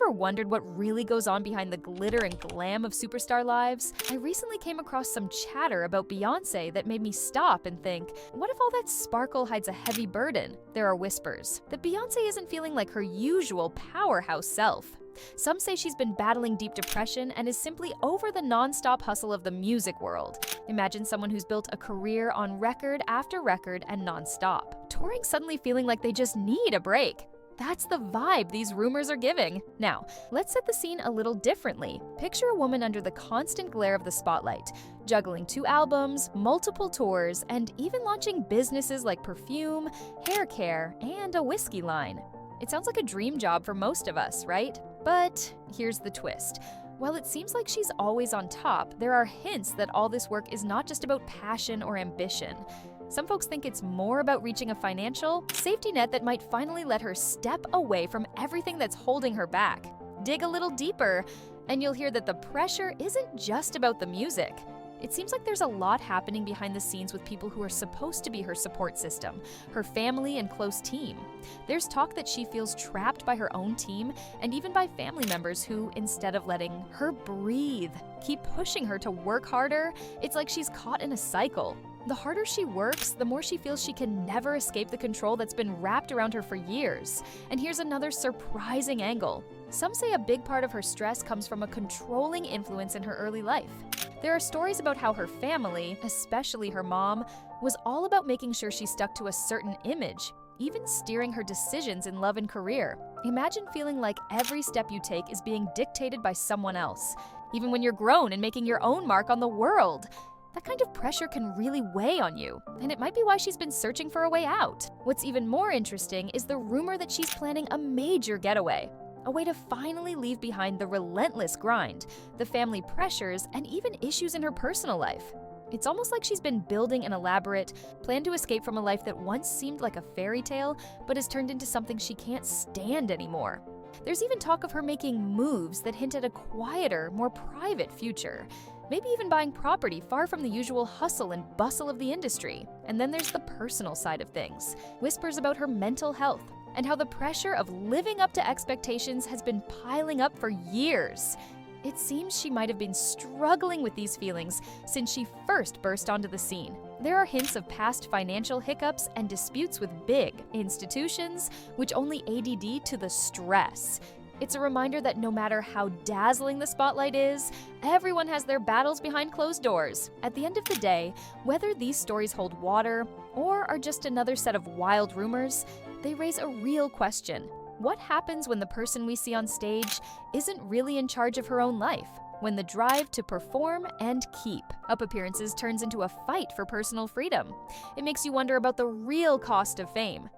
ever wondered what really goes on behind the glitter and glam of superstar lives? I recently came across some chatter about Beyoncé that made me stop and think, what if all that sparkle hides a heavy burden? There are whispers that Beyoncé isn't feeling like her usual powerhouse self. Some say she's been battling deep depression and is simply over the non-stop hustle of the music world. Imagine someone who's built a career on record after record and non-stop, touring suddenly feeling like they just need a break. That's the vibe these rumors are giving. Now, let's set the scene a little differently. Picture a woman under the constant glare of the spotlight, juggling 2 albums, multiple tours, and even launching businesses like perfume, hair care, and a whiskey line. It sounds like a dream job for most of us, right? But here's the twist. While it seems like she's always on top, there are hints that all this work is not just about passion or ambition. Some folks think it's more about reaching a financial safety net that might finally let her step away from everything that's holding her back. Dig a little deeper, and you'll hear that the pressure isn't just about the music. It seems like there's a lot happening behind the scenes with people who are supposed to be her support system, her family and close team. There's talk that she feels trapped by her own team and even by family members who, instead of letting her breathe, keep pushing her to work harder. It's like she's caught in a cycle. The harder she works, the more she feels she can never escape the control that's been wrapped around her for years. And here's another surprising angle. Some say a big part of her stress comes from a controlling influence in her early life. There are stories about how her family, especially her mom, was all about making sure she stuck to a certain image, even steering her decisions in love and career. Imagine feeling like every step you take is being dictated by someone else, even when you're grown and making your own mark on the world. That kind of pressure can really weigh on you, and it might be why she's been searching for a way out. What's even more interesting is the rumor that she's planning a major getaway, a way to finally leave behind the relentless grind, the family pressures, and even issues in her personal life. It's almost like she's been building an elaborate plan to escape from a life that once seemed like a fairy tale, but has turned into something she can't stand anymore. There's even talk of her making moves that hint at a quieter, more private future. Maybe even buying property far from the usual hustle and bustle of the industry. And then there's the personal side of things. Whispers about her mental health and how the pressure of living up to expectations has been piling up for years. It seems she might have been struggling with these feelings since she first burst onto the scene. There are hints of past financial hiccups and disputes with big institutions, which only ADD to the stress. It's a reminder that no matter how dazzling the spotlight is, everyone has their battles behind closed doors. At the end of the day, whether these stories hold water or are just another set of wild rumors, they raise a real question. What happens when the person we see on stage isn't really in charge of her own life? When the drive to perform and keep up appearances turns into a fight for personal freedom? It makes you wonder about the real cost of fame.